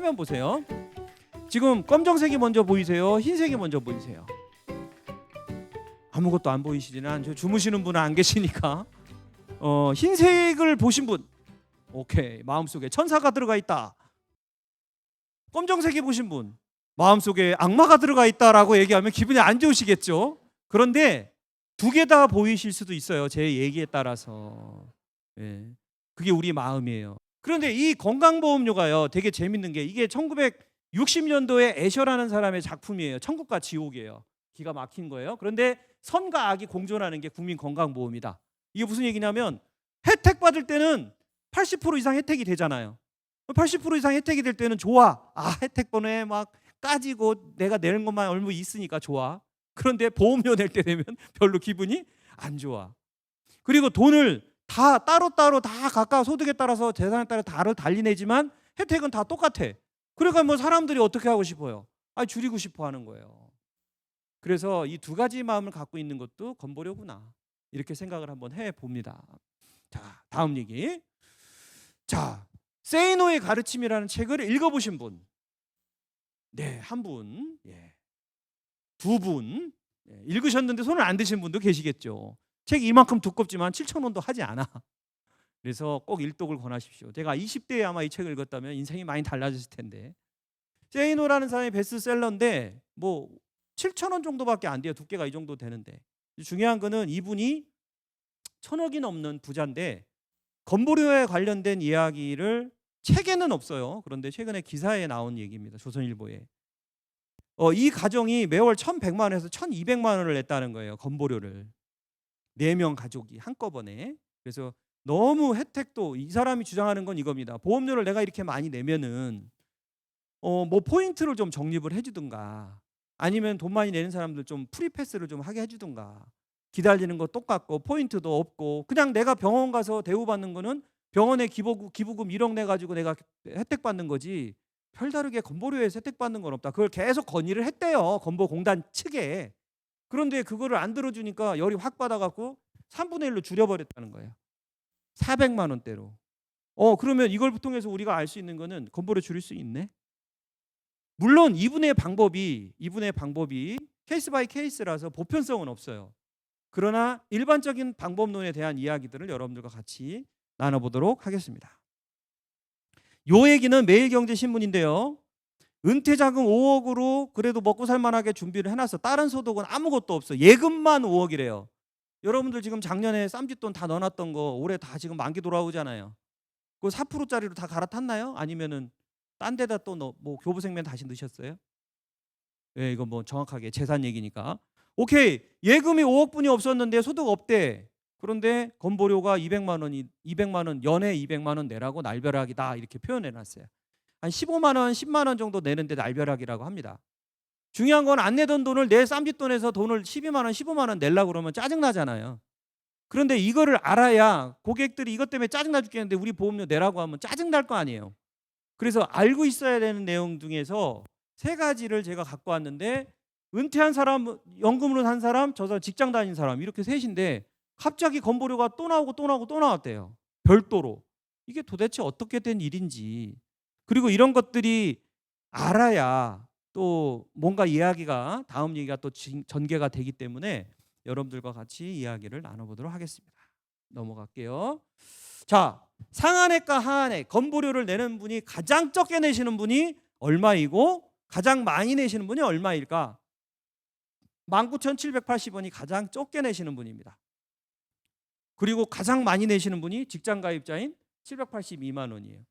화면 보세요. 지금 검정색이 먼저 보이세요? 흰색이 먼저 보이세요? 아무것도 안 보이시지만 저 주무시는 분은 안 계시니까 흰색을 보신 분, 오케이, 마음속에 천사가 들어가 있다. 검정색이 보신 분, 마음속에 악마가 들어가 있다라고 얘기하면 기분이 안 좋으시겠죠? 그런데 두 개 다 보이실 수도 있어요. 제 얘기에 따라서. 예, 그게 우리 마음이에요. 그런데 이 건강보험료가요, 되게 재밌는 게 이게 1960년도에 애셔라는 사람의 작품이에요. 천국과 지옥이에요. 기가 막힌 거예요. 그런데 선과 악이 공존하는 게 국민건강보험이다. 이게 무슨 얘기냐면 혜택 받을 때는 80% 이상 혜택이 되잖아요. 80% 이상 혜택이 될 때는 좋아. 아, 혜택번호에 막 까지고 내가 내는 것만 얼마 있으니까 좋아. 그런데 보험료 낼 때 되면 별로 기분이 안 좋아. 그리고 돈을 다 따로따로 다 각각 소득에 따라서 재산에 따라 다를 달리 내지만 혜택은 다 똑같아. 그러니까 뭐 사람들이 어떻게 하고 싶어요? 아, 줄이고 싶어 하는 거예요. 그래서 이 두 가지 마음을 갖고 있는 것도 건보료구나, 이렇게 생각을 한번 해봅니다. 자, 다음 얘기. 자, 세이노의 가르침이라는 책을 읽어보신 분, 네, 한 분, 예, 두 분, 예, 읽으셨는데 손을 안 드신 분도 계시겠죠. 책 이만큼 두껍지만 7,000원도 하지 않아. 그래서 꼭 일독을 권하십시오. 제가 20대에 아마 이 책을 읽었다면 인생이 많이 달라졌을 텐데. 세이노라는 사람이 베스트셀러인데 뭐 7,000원 정도밖에 안 돼요. 두께가 이 정도 되는데. 중요한 거는 이분이 1,000억이 넘는 부자인데 건보료에 관련된 이야기를 책에는 없어요. 그런데 최근에 기사에 나온 얘기입니다. 조선일보에. 이 가정이 매월 1,100만 원에서 1,200만 원을 냈다는 거예요. 건보료를. 4명 가족이 한꺼번에. 그래서 너무 혜택도, 이 사람이 주장하는 건 이겁니다. 보험료를 내가 이렇게 많이 내면은 뭐 포인트를 좀 적립을 해주든가, 아니면 돈 많이 내는 사람들 좀 프리패스를 좀 하게 해주든가. 기다리는 거 똑같고 포인트도 없고 그냥 내가 병원 가서 대우받는 거는 병원에 기부금 1억 내가지고 내가 혜택 받는 거지 별다르게 건보료에서 혜택 받는 건 없다. 그걸 계속 건의를 했대요, 건보공단 측에. 그런데 그거를 안 들어주니까 열이 확 받아갖고 3분의 1로 줄여버렸다는 거예요. 400만 원대로. 그러면 이걸 통해서 우리가 알 수 있는 거는 건보료 줄일 수 있네. 물론 이분의 방법이 케이스 바이 케이스라서 보편성은 없어요. 그러나 일반적인 방법론에 대한 이야기들을 여러분들과 같이 나눠보도록 하겠습니다. 요 얘기는 매일경제신문인데요. 은퇴자금 5억으로 그래도 먹고 살만하게 준비를 해놨어. 다른 소득은 아무것도 없어. 예금만 5억이래요. 여러분들 지금 작년에 쌈짓돈 다 넣어놨던 거 올해 다 지금 만기 돌아오잖아요. 그거 4%짜리로 다 갈아탔나요? 아니면은 딴 데다 또 뭐 교부생명 다시 넣으셨어요? 예, 이거 뭐 정확하게 재산 얘기니까. 오케이, 예금이 5억뿐이 없었는데 소득 없대. 그런데 건보료가 200만 원, 연에 200만 원 내라고 날벼락이다, 이렇게 표현해놨어요. 한 15만 원, 10만 원 정도 내는데 날벼락이라고 합니다. 중요한 건 안 내던 돈을 내 쌈짓돈에서 돈을 12만 원, 15만 원 내려고 그러면 짜증나잖아요. 그런데 이거를 알아야 고객들이 이것 때문에 짜증나 죽겠는데 우리 보험료 내라고 하면 짜증날 거 아니에요. 그래서 알고 있어야 되는 내용 중에서 3가지를 제가 갖고 왔는데, 은퇴한 사람, 연금으로 산 사람, 저 사람 직장 다닌 사람, 이렇게 셋인데 갑자기 건보료가 또 나오고 또 나오고 또 나왔대요. 별도로. 이게 도대체 어떻게 된 일인지, 그리고 이런 것들이 알아야 또 뭔가 이야기가, 다음 얘기가 또 전개가 되기 때문에 여러분들과 같이 이야기를 나눠보도록 하겠습니다. 넘어갈게요. 자, 상한액과 하한액, 건보료를 내는 분이 가장 적게 내시는 분이 얼마이고 가장 많이 내시는 분이 얼마일까? 19,780원이 가장 적게 내시는 분입니다. 그리고 가장 많이 내시는 분이 직장가입자인 782만 원이에요.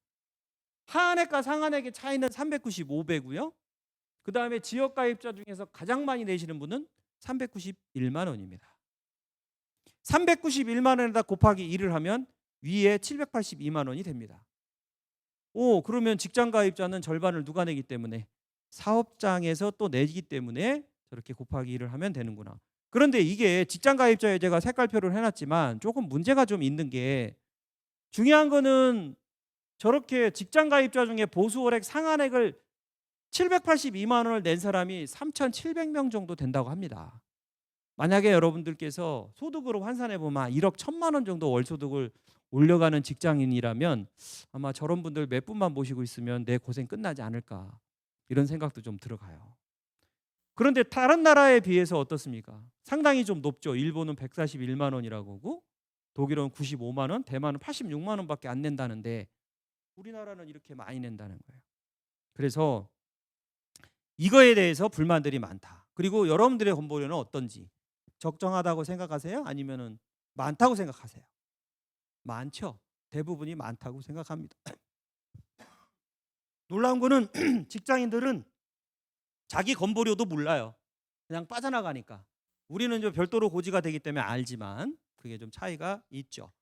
하한액과 상한액의 차이는 395배고요. 그 다음에 지역가입자 중에서 가장 많이 내시는 분은 391만 원입니다. 391만 원에다 곱하기 1을 하면 위에 782만 원이 됩니다. 그러면 직장가입자는 절반을 누가 내기 때문에? 사업장에서 또 내기 때문에 저렇게 곱하기 1을 하면 되는구나. 그런데 이게 직장가입자에 제가 색깔표를 해놨지만 조금 문제가 좀 있는 게, 중요한 거는 저렇게 직장가입자 중에 보수월액 상한액을 782만 원을 낸 사람이 3,700명 정도 된다고 합니다. 만약에 여러분들께서 소득으로 환산해 보면 1억 1,000만 원 정도 월소득을 올려가는 직장인이라면 아마 저런 분들 몇 분만 모시고 있으면 내 고생 끝나지 않을까, 이런 생각도 좀 들어가요. 그런데 다른 나라에 비해서 어떻습니까? 상당히 좀 높죠. 일본은 141만 원이라고 하고 독일은 95만 원, 대만은 86만 원밖에 안 낸다는데 우리나라는 이렇게 많이 낸다는 거예요. 그래서 이거에 대해서 불만들이 많다. 그리고 여러분들의 건보료는 어떤지, 적정하다고 생각하세요? 아니면은 많다고 생각하세요? 많죠. 대부분이 많다고 생각합니다. 놀라운 거는 직장인들은 자기 건보료도 몰라요. 그냥 빠져나가니까. 우리는 좀 별도로 고지가 되기 때문에 알지만 그게 좀 차이가 있죠.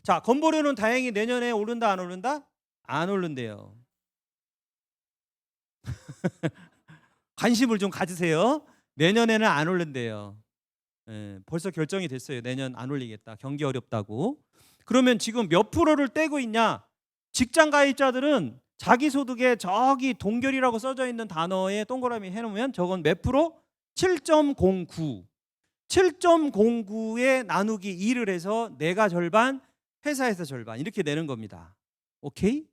자, 건보료는 다행히 내년에 오른다 안 오른다? 안 오른대요. 관심을 좀 가지세요. 내년에는 안 오른대요. 벌써 결정이 됐어요. 내년 안 올리겠다. 경기 어렵다고. 그러면 지금 몇 프로를 떼고 있냐? 직장 가입자들은 자기 소득에 저기 동결이라고 써져 있는 단어에 동그라미 해놓으면 저건 몇 프로? 7.09. 7.09에 나누기 2를 해서 내가 절반, 회사에서 절반, 이렇게 내는 겁니다. 오케이?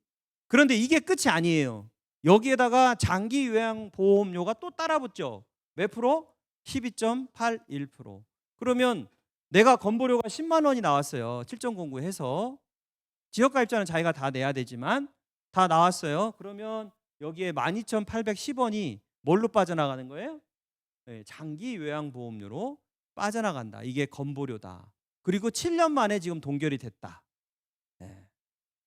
그런데 이게 끝이 아니에요. 여기에다가 장기 요양 보험료가 또 따라붙죠. 몇 프로? 12.81%. 그러면 내가 건보료가 10만 원이 나왔어요. 7.09 해서. 지역가입자는 자기가 다 내야 되지만 다 나왔어요. 그러면 여기에 12,810원이 뭘로 빠져나가는 거예요? 네, 장기 요양보험료로 빠져나간다. 이게 건보료다. 그리고 7년 만에 지금 동결이 됐다. 네,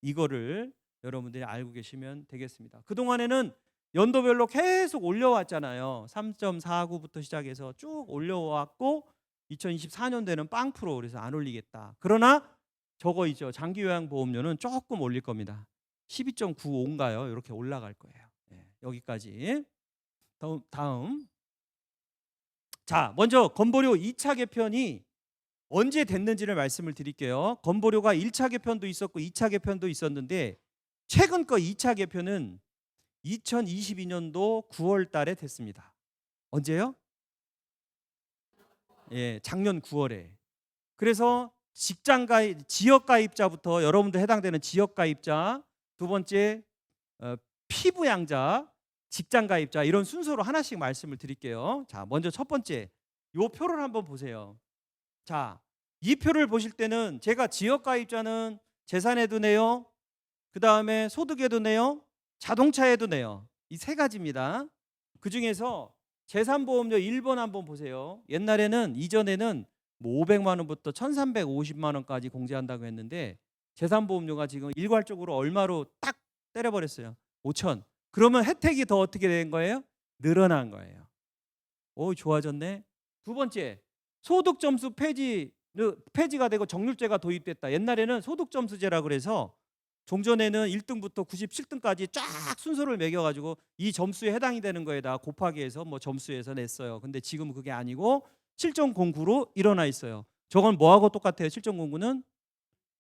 이거를 여러분들이 알고 계시면 되겠습니다. 그동안에는 연도별로 계속 올려왔잖아요. 3.49부터 시작해서 쭉 올려왔고 2024년도에는 빵프로, 그래서 안 올리겠다. 그러나 저거 있죠. 장기요양보험료는 조금 올릴 겁니다. 12.95인가요? 이렇게 올라갈 거예요. 네, 여기까지. 다음. 자, 먼저 건보료 2차 개편이 언제 됐는지를 말씀을 드릴게요. 건보료가 1차 개편도 있었고 2차 개편도 있었는데 최근 거 2차 개편은 2022년도 9월 달에 됐습니다. 언제요? 예, 작년 9월에. 그래서 직장 가입, 지역 가입자부터 여러분들 해당되는 지역 가입자, 두 번째 피부양자, 직장 가입자, 이런 순서로 하나씩 말씀을 드릴게요. 자, 먼저 첫 번째 요 표를 한번 보세요. 자, 이 표를 보실 때는 제가 지역 가입자는 재산에도 내요, 그 다음에 소득에도 내요, 자동차에도 내요. 이 세 가지입니다. 그 중에서 재산보험료 1번 한번 보세요. 옛날에는, 이전에는 뭐 500만 원부터 1350만 원까지 공제한다고 했는데 재산보험료가 지금 일괄적으로 얼마로 딱 때려버렸어요. 5천. 그러면 혜택이 더 어떻게 된 거예요? 늘어난 거예요. 오, 좋아졌네. 두 번째, 소득점수 폐지가 되고 정률제가 도입됐다. 옛날에는 소득점수제라고 그래서 종전에는 1등부터 97등까지 쫙 순서를 매겨가지고 이 점수에 해당이 되는 거에다 곱하기 해서 뭐 점수에서 냈어요. 근데 지금은 그게 아니고 7.09로 일어나 있어요. 저건 뭐하고 똑같아요? 7.09는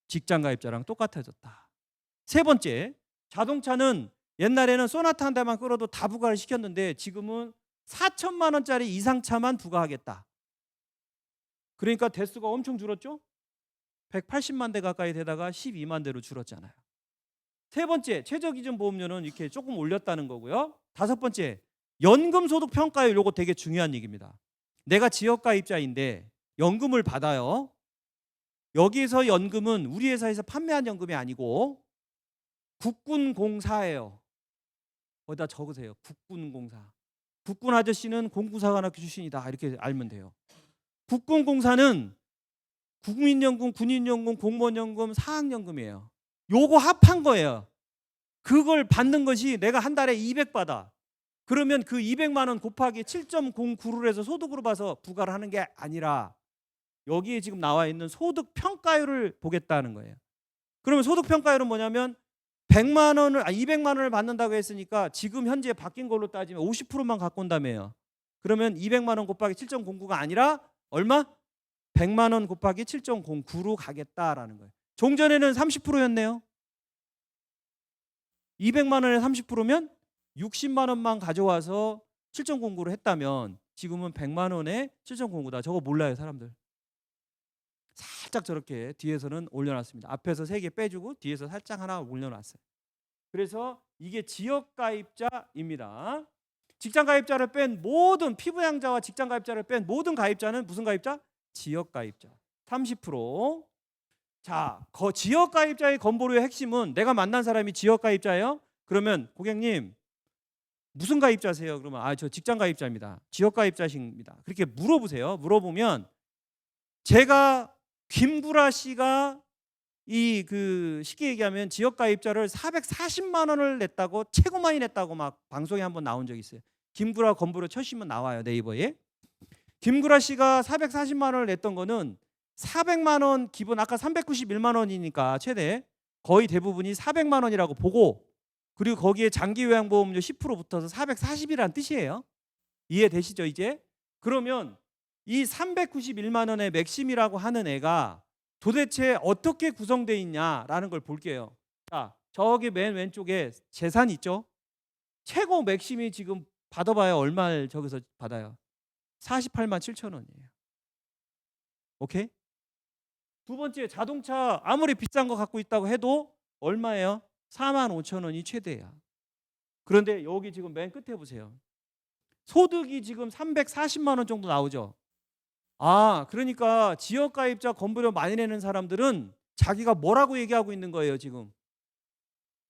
직장가입자랑 똑같아졌다. 세 번째, 자동차는 옛날에는 소나타 한 대만 끌어도 다 부과를 시켰는데 지금은 4천만 원짜리 이상차만 부과하겠다. 그러니까 대수가 엄청 줄었죠? 180만 대 가까이 되다가 12만 대로 줄었잖아요. 세 번째, 최저기준보험료는 이렇게 조금 올렸다는 거고요. 다섯 번째, 연금소득평가율, 요거 되게 중요한 얘기입니다. 내가 지역가입자인데 연금을 받아요. 여기에서 연금은 우리 회사에서 판매한 연금이 아니고 국군공사예요. 거기다 적으세요. 국군공사. 국군 아저씨는 공군사관학교 출신이다, 이렇게 알면 돼요. 국군공사는 국민연금, 군인연금, 공무원연금, 사학연금이에요. 요거 합한 거예요. 그걸 받는 것이 내가 한 달에 200 받아. 그러면 그 200만 원 곱하기 7.09를 해서 소득으로 봐서 부과를 하는 게 아니라 여기에 지금 나와 있는 소득 평가율을 보겠다는 거예요. 그러면 소득 평가율은 뭐냐면 200만 원을 받는다고 했으니까 지금 현재 바뀐 걸로 따지면 50%만 갖고 온다며요. 그러면 200만 원 곱하기 7.09가 아니라 얼마? 100만 원 곱하기 7.09로 가겠다라는 거예요. 종전에는 30%였네요. 200만 원에 30%면 60만 원만 가져와서 7.09로 했다면 지금은 100만 원에 7.09다. 저거 몰라요, 사람들. 살짝 저렇게 뒤에서는 올려놨습니다. 앞에서 3개 빼주고 뒤에서 살짝 하나 올려놨어요. 그래서 이게 지역가입자입니다. 직장가입자를 뺀 모든 피부양자와 직장가입자를 뺀 모든 가입자는 무슨 가입자? 지역가입자. 30%. 자, 지역가입자의 건보료의 핵심은 내가 만난 사람이 지역가입자예요? 그러면 고객님 무슨 가입자세요? 그러면 저 직장가입자입니다. 지역가입자십니다. 그렇게 물어보세요. 물어보면 제가 김구라 씨가 쉽게 얘기하면 지역가입자를 440만 원을 냈다고 최고 많이 냈다고 막 방송에 한번 나온 적이 있어요. 김구라 건보료 쳐시면 나와요, 네이버에. 김구라 씨가 440만 원을 냈던 거는 400만 원 기본, 아까 391만 원이니까 최대 거의 대부분이 400만 원이라고 보고, 그리고 거기에 장기요양보험료 10% 붙어서 440이라는 뜻이에요. 이해되시죠 이제? 그러면 이 391만 원의 맥심이라고 하는 애가 도대체 어떻게 구성되어 있냐라는 걸 볼게요. 자, 저기 맨 왼쪽에 재산 있죠? 최고 맥심이 지금 받아봐야 얼마를 저기서 받아요? 48만 7천 원이에요. 오케이? 두 번째, 자동차 아무리 비싼 거 갖고 있다고 해도 얼마예요? 4만 5천 원이 최대야. 그런데 여기 지금 맨 끝에 보세요. 소득이 지금 340만 원 정도 나오죠. 그러니까 지역가입자 건보료 많이 내는 사람들은 자기가 뭐라고 얘기하고 있는 거예요 지금?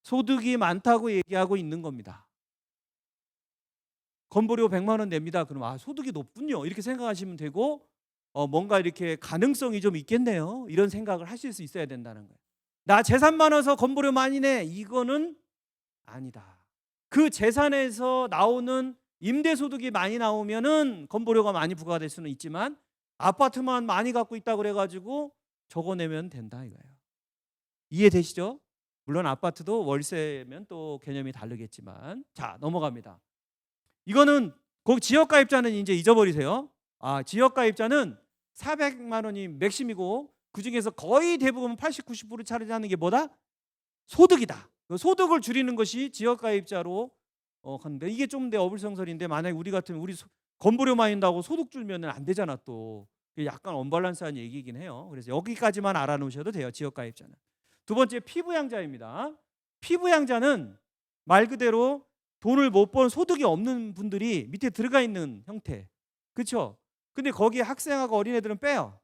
소득이 많다고 얘기하고 있는 겁니다. 건보료 100만 원 냅니다. 그럼 소득이 높군요 이렇게 생각하시면 되고, 뭔가 이렇게 가능성이 좀 있겠네요 이런 생각을 하실 수 있어야 된다는 거예요. 나 재산 많아서 건보료 많이 내, 이거는 아니다. 그 재산에서 나오는 임대소득이 많이 나오면은 건보료가 많이 부과될 수는 있지만 아파트만 많이 갖고 있다고 그래가지고 저거 내면 된다 이거예요. 이해되시죠? 물론 아파트도 월세면 또 개념이 다르겠지만. 자, 넘어갑니다. 이거는 거기 지역가입자는 이제 잊어버리세요. 지역가입자는 400만 원이 맥심이고 그중에서 거의 대부분 80, 90% 차지하는 게 뭐다? 소득이다. 그 소득을 줄이는 것이 지역가입자로 하는데, 이게 좀 내 어불성설인데, 만약에 우리 같으면 우리 건보료 많이 낸다고 소득 줄면 안 되잖아. 또 약간 언밸런스한 얘기이긴 해요. 그래서 여기까지만 알아놓으셔도 돼요. 지역가입자는. 두 번째, 피부양자입니다. 피부양자는 말 그대로 돈을 못 번 소득이 없는 분들이 밑에 들어가 있는 형태. 그렇죠? 근데 거기에 학생하고 어린애들은 빼요.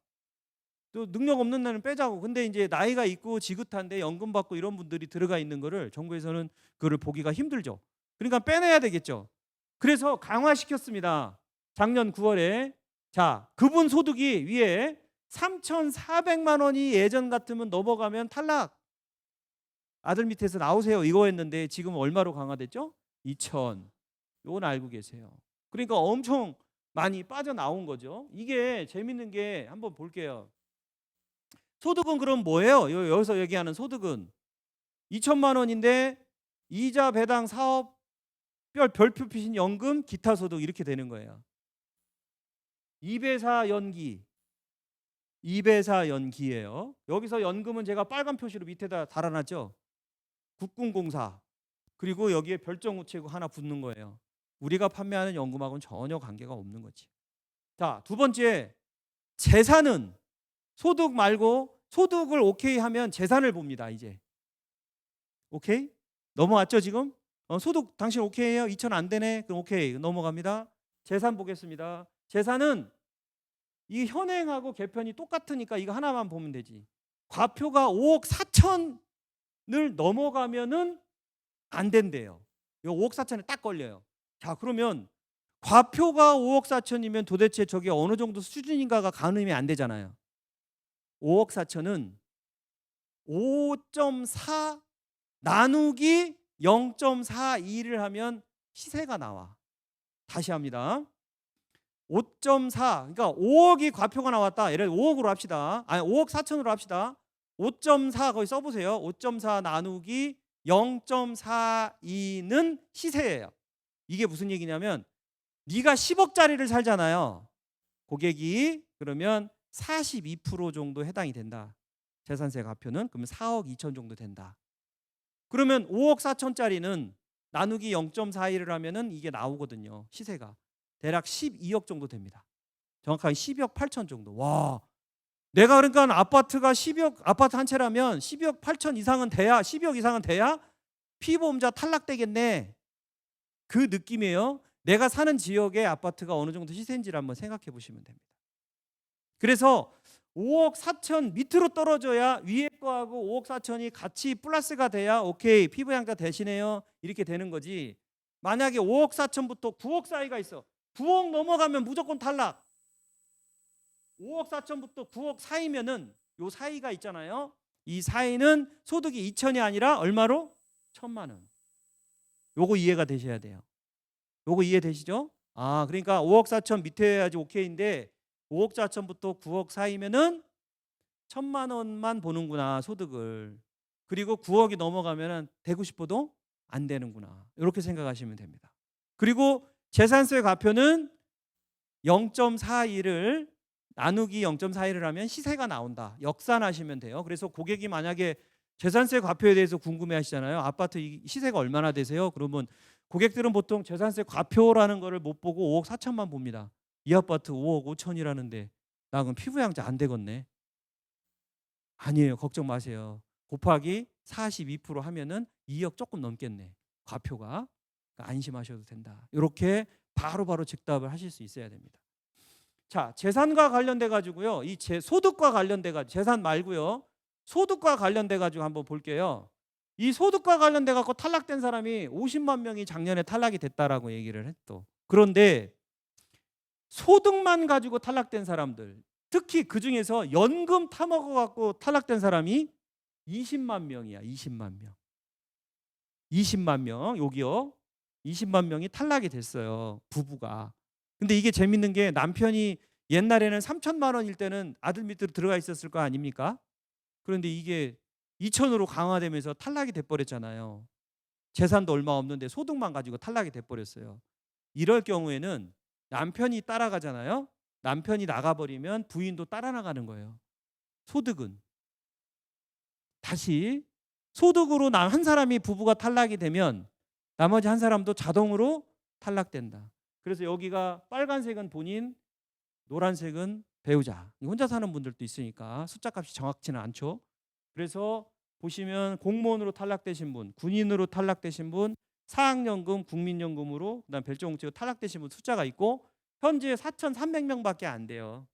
또 능력 없는 애는 빼자고. 근데 이제 나이가 있고 지긋한데 연금 받고 이런 분들이 들어가 있는 거를 정부에서는 그걸 보기가 힘들죠. 그러니까 빼내야 되겠죠. 그래서 강화시켰습니다. 작년 9월에. 자, 그분 소득이 위에 3,400만 원이 예전 같으면 넘어가면 탈락. 아들 밑에서 나오세요 이거 했는데 지금 얼마로 강화됐죠? 2,000. 이건 알고 계세요. 그러니까 엄청 많이 빠져나온 거죠. 이게 재밌는 게 한번 볼게요. 소득은 그럼 뭐예요? 여기서 얘기하는 소득은 2천만 원인데 이자 배당 사업 별표 피신 연금 기타 소득 이렇게 되는 거예요. 2배사 연기. 2배사 연기예요. 여기서 연금은 제가 빨간 표시로 밑에다 달아놨죠. 국군공사. 그리고 여기에 별정 우체국 하나 붙는 거예요. 우리가 판매하는 연금하고는 전혀 관계가 없는 거지. 자, 두 번째, 재산은 소득 말고 소득을 오케이 하면 재산을 봅니다. 이제 오케이? 넘어왔죠 지금? 소득 당신 오케이해요? 2천 안 되네? 그럼 오케이 넘어갑니다. 재산 보겠습니다. 재산은 이 현행하고 개편이 똑같으니까 이거 하나만 보면 되지. 과표가 5억 4천을 넘어가면은 안 된대요. 이거 5억 4천에 딱 걸려요. 자, 그러면 과표가 5억 4천이면 도대체 저게 어느 정도 수준인가가 가늠이 안 되잖아요. 5억 4천은 5.4 나누기 0.42를 하면 시세가 나와. 다시 합니다. 5.4, 그러니까 5억이 과표가 나왔다. 예를 들어 5억으로 합시다. 5억 4천으로 합시다. 5.4 거기 써보세요. 5.4 나누기 0.42는 시세예요. 이게 무슨 얘기냐면 네가 10억짜리를 살잖아요. 고객이 그러면 42% 정도 해당이 된다. 재산세 과표는 그러면 4억 2천 정도 된다. 그러면 5억 4천짜리는 나누기 0.41을 하면은 이게 나오거든요. 시세가 대략 12억 정도 됩니다. 정확하게 12억 8천 정도. 와, 내가 그러니까 아파트가 10억, 아파트 한 채라면 12억 8천 이상은 돼야, 12억 이상은 돼야 피보험자 탈락되겠네. 그 느낌이에요. 내가 사는 지역의 아파트가 어느 정도 시세인지를 한번 생각해 보시면 됩니다. 그래서 5억 4천 밑으로 떨어져야 위에 거하고 5억 4천이 같이 플러스가 돼야 오케이 피부양자 되시네요 이렇게 되는 거지. 만약에 5억 4천부터 9억 사이가 있어. 9억 넘어가면 무조건 탈락. 5억 4천부터 9억 사이면은 요 사이가 있잖아요. 이 사이는 소득이 2천이 아니라 얼마로? 1,000만 원. 요거 이해가 되셔야 돼요. 요거 이해되시죠? 아, 그러니까 5억 4천 밑에 해야지 오케이인데 5억 4천부터 9억 사이면은 1,000만 원만 보는구나 소득을. 그리고 9억이 넘어가면은 되고 싶어도 안 되는구나. 이렇게 생각하시면 됩니다. 그리고 재산세 과표는 0.42를 나누기 0.42를 하면 시세가 나온다. 역산하시면 돼요. 그래서 고객이 만약에 재산세 과표에 대해서 궁금해하시잖아요. 아파트 시세가 얼마나 되세요? 그러면 고객들은 보통 재산세 과표라는 거를 못 보고 5억 4천만 봅니다. 이 아파트 5억 5천이라는데 나 그럼 피부양자 안 되겠네. 아니에요. 걱정 마세요. 곱하기 42% 하면은 2억 조금 넘겠네. 과표가. 그러니까 안심하셔도 된다. 이렇게 바로바로 즉답을 하실 수 있어야 됩니다. 자, 재산과 관련돼 가지고요. 이 소득과 관련돼 가지고 재산 말고요. 소득과 관련돼 가지고 한번 볼게요. 이 소득과 관련돼 갖고 탈락된 사람이 50만 명이 작년에 탈락이 됐다라고 얘기를 했또. 그런데 소득만 가지고 탈락된 사람들, 특히 그 중에서 연금 타먹어 갖고 탈락된 사람이 20만 명이야. 20만 명. 20만 명 여기요. 20만 명이 탈락이 됐어요. 부부가. 근데 이게 재밌는 게 남편이 옛날에는 3천만 원일 때는 아들 밑으로 들어가 있었을 거 아닙니까? 그런데 이게 2천으로 강화되면서 탈락이 돼버렸잖아요. 재산도 얼마 없는데 소득만 가지고 탈락이 돼버렸어요. 이럴 경우에는 남편이 따라가잖아요. 남편이 나가버리면 부인도 따라 나가는 거예요. 소득은 다시 소득으로 한 사람이 부부가 탈락이 되면 나머지 한 사람도 자동으로 탈락된다. 그래서 여기가 빨간색은 본인, 노란색은 배우자. 혼자 사는 분들도 있으니까 숫자값이 정확치는 않죠. 그래서 보시면 공무원으로 탈락되신 분, 군인으로 탈락되신 분, 사학연금, 국민연금으로 그다음 별종직으로 탈락되신 분 숫자가 있고 현재 4,300명밖에 안 돼요.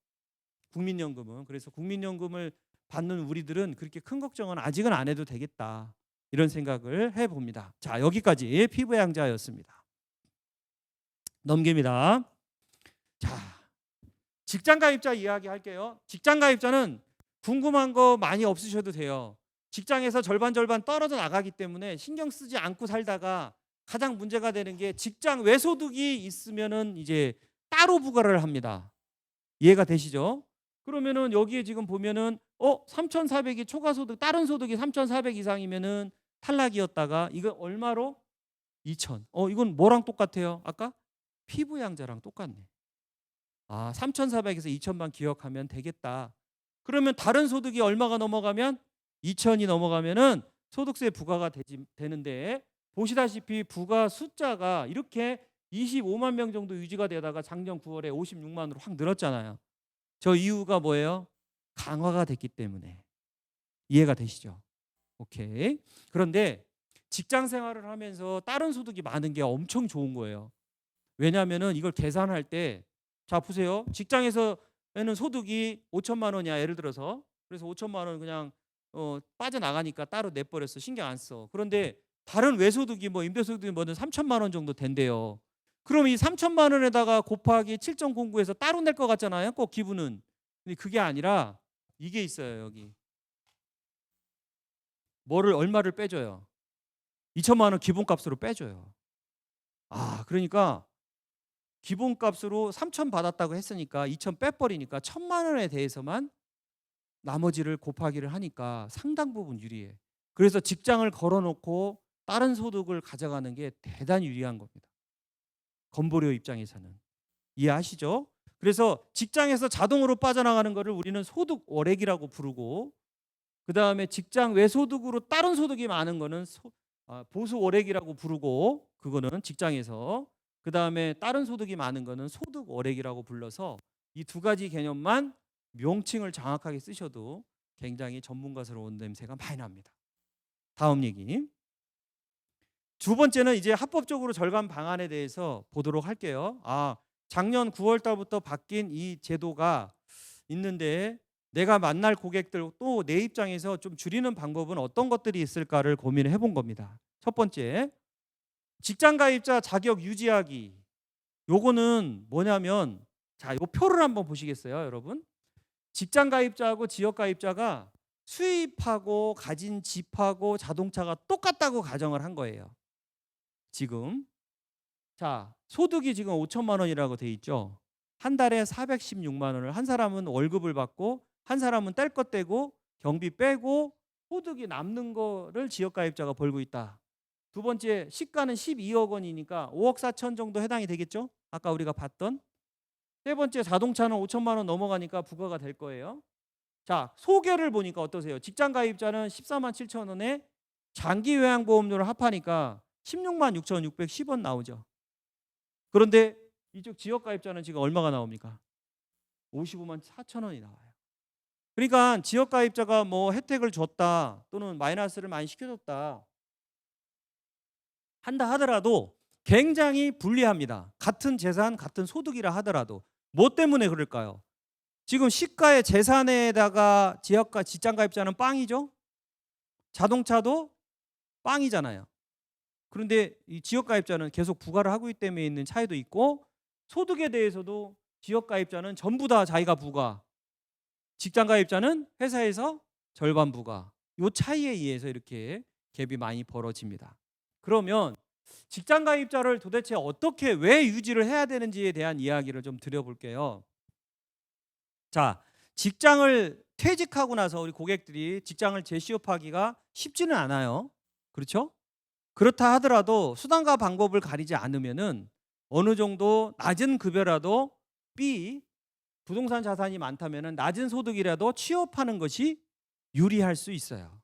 국민연금은. 그래서 국민연금을 받는 우리들은 그렇게 큰 걱정은 아직은 안 해도 되겠다. 이런 생각을 해봅니다. 자, 여기까지 피부양자였습니다. 넘깁니다. 자, 직장가입자 이야기할게요. 직장가입자는 궁금한 거 많이 없으셔도 돼요. 직장에서 절반 떨어져 나가기 때문에 신경 쓰지 않고 살다가 가장 문제가 되는 게 직장 외소득이 있으면은 이제 따로 부과를 합니다. 이해가 되시죠? 그러면은 여기에 지금 보면은 3,400이 초과소득, 다른 소득이 3,400 이상이면은 탈락이었다가 이거 얼마로? 2,000. 이건 뭐랑 똑같아요? 아까 피부양자랑 똑같네. 3,400에서 2,000만 기억하면 되겠다. 그러면 다른 소득이 얼마가 넘어가면 2,000이 넘어가면은 소득세 부과가 되는데 보시다시피 부과 숫자가 이렇게 25만 명 정도 유지가 되다가 작년 9월에 56만으로 확 늘었잖아요. 저 이유가 뭐예요? 강화가 됐기 때문에. 이해가 되시죠? 오케이. 그런데 직장 생활을 하면서 다른 소득이 많은 게 엄청 좋은 거예요. 왜냐하면은 이걸 계산할 때 자 보세요. 직장에서는 소득이 5천만 원이야. 예를 들어서. 그래서 5천만 원 그냥 빠져나가니까 따로 내버렸어. 신경 안 써. 그런데 다른 외소득이 뭐 임대소득이 뭐든 3천만 원 정도 된대요. 그럼 이 3천만 원에다가 곱하기 7.09에서 따로 낼 것 같잖아요. 꼭 기분은. 근데 그게 아니라 이게 있어요. 여기. 얼마를 빼줘요? 2천만 원 기본값으로 빼줘요. 그러니까 기본값으로 3천 받았다고 했으니까 2천 빼버리니까 1,000만 원에 대해서만 나머지를 곱하기를 하니까 상당 부분 유리해. 그래서 직장을 걸어놓고 다른 소득을 가져가는 게 대단히 유리한 겁니다. 건보료 입장에서는. 이해하시죠? 그래서 직장에서 자동으로 빠져나가는 거를 우리는 소득 월액이라고 부르고 그다음에 직장 외소득으로 다른 소득이 많은 거는 보수 월액이라고 부르고 그거는 직장에서 그다음에 다른 소득이 많은 거는 소득 월액이라고 불러서 이 두 가지 개념만 명칭을 정확하게 쓰셔도 굉장히 전문가스러운 냄새가 많이 납니다. 다음 얘기. 두 번째는 이제 합법적으로 절감 방안에 대해서 보도록 할게요. 작년 9월 달부터 바뀐 이 제도가 있는데 내가 만날 고객들 또 내 입장에서 좀 줄이는 방법은 어떤 것들이 있을까를 고민을 해본 겁니다. 첫 번째, 직장 가입자 자격 유지하기. 요거는 뭐냐면 요 표를 한번 보시겠어요, 여러분? 직장 가입자하고 지역 가입자가 수입하고 가진 집하고 자동차가 똑같다고 가정을 한 거예요. 지금 소득이 지금 5천만 원이라고 돼 있죠. 한 달에 416만 원을 한 사람은 월급을 받고 한 사람은 뗄 것 떼고 경비 빼고 소득이 남는 거를 지역 가입자가 벌고 있다. 두 번째, 시가는 12억 원이니까 5억 4천 정도 해당이 되겠죠? 아까 우리가 봤던. 세 번째, 자동차는 5천만 원 넘어가니까 부과가 될 거예요. 소개를 보니까 어떠세요? 직장 가입자는 14만 7천 원에 장기 요양보험료를 합하니까 16만 6,610원 나오죠. 그런데 이쪽 지역 가입자는 지금 얼마가 나옵니까? 55만 4천 원이 나와요. 그러니까 지역 가입자가 뭐 혜택을 줬다 또는 마이너스를 많이 시켜줬다 한다 하더라도 굉장히 불리합니다. 같은 재산, 같은 소득이라 하더라도. 뭐 때문에 그럴까요? 지금 시가의 재산에다가 직장 가입자는 빵이죠. 자동차도 빵이잖아요. 그런데 이 지역 가입자는 계속 부과를 하고 있기 때문에 있는 차이도 있고, 소득에 대해서도 지역 가입자는 전부 다 자기가 부과, 직장 가입자는 회사에서 절반 부과. 이 차이에 의해서 이렇게 갭이 많이 벌어집니다. 그러면 직장 가입자를 도대체 어떻게 왜 유지를 해야 되는지에 대한 이야기를 좀 드려볼게요. 직장을 퇴직하고 나서 우리 고객들이 직장을 재취업하기가 쉽지는 않아요. 그렇죠? 그렇다 하더라도 수단과 방법을 가리지 않으면은 어느 정도 낮은 급여라도 부동산 자산이 많다면은 낮은 소득이라도 취업하는 것이 유리할 수 있어요.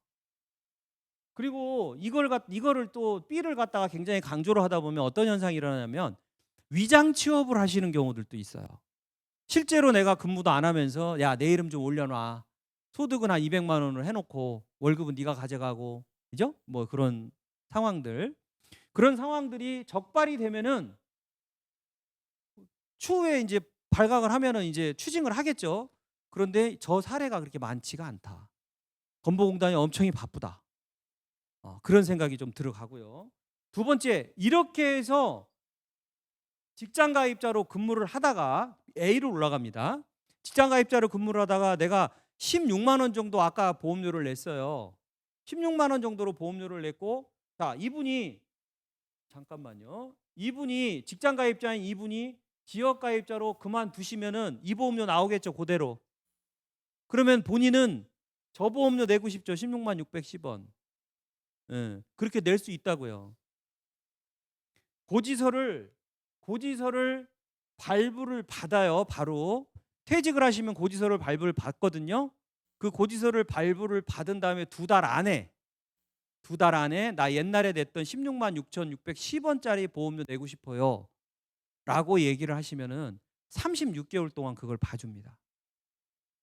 그리고 이거를 또 B를 갖다가 굉장히 강조를 하다 보면 어떤 현상이 일어나냐면 위장 취업을 하시는 경우들도 있어요. 실제로 내가 근무도 안 하면서 야, 내 이름 좀 올려놔. 소득은 한 200만 원을 해놓고 월급은 네가 가져가고, 그죠? 뭐 그런 상황들이 적발이 되면은 추후에 이제 발각을 하면은 이제 추징을 하겠죠. 그런데 저 사례가 그렇게 많지가 않다. 건보공단이 엄청 바쁘다. 그런 생각이 좀 들어가고요. 두 번째, 이렇게 해서 직장 가입자로 근무를 하다가 A로 올라갑니다. 직장 가입자로 근무를 하다가 내가 16만 원 정도 아까 보험료를 냈어요. 16만 원 정도로 보험료를 냈고, 이분이 직장 가입자인 이분이 지역 가입자로 그만두시면은 이 보험료 나오겠죠, 그대로. 그러면 본인은 저 보험료 내고 싶죠. 16만 610원. 그렇게 낼 수 있다고요. 고지서를 발부를 받아요. 바로 퇴직을 하시면 고지서를 발부를 받거든요. 그 고지서를 발부를 받은 다음에 두 달 안에 나 옛날에 냈던 16만 6,610원짜리 보험료 내고 싶어요 라고 얘기를 하시면은 36개월 동안 그걸 봐줍니다.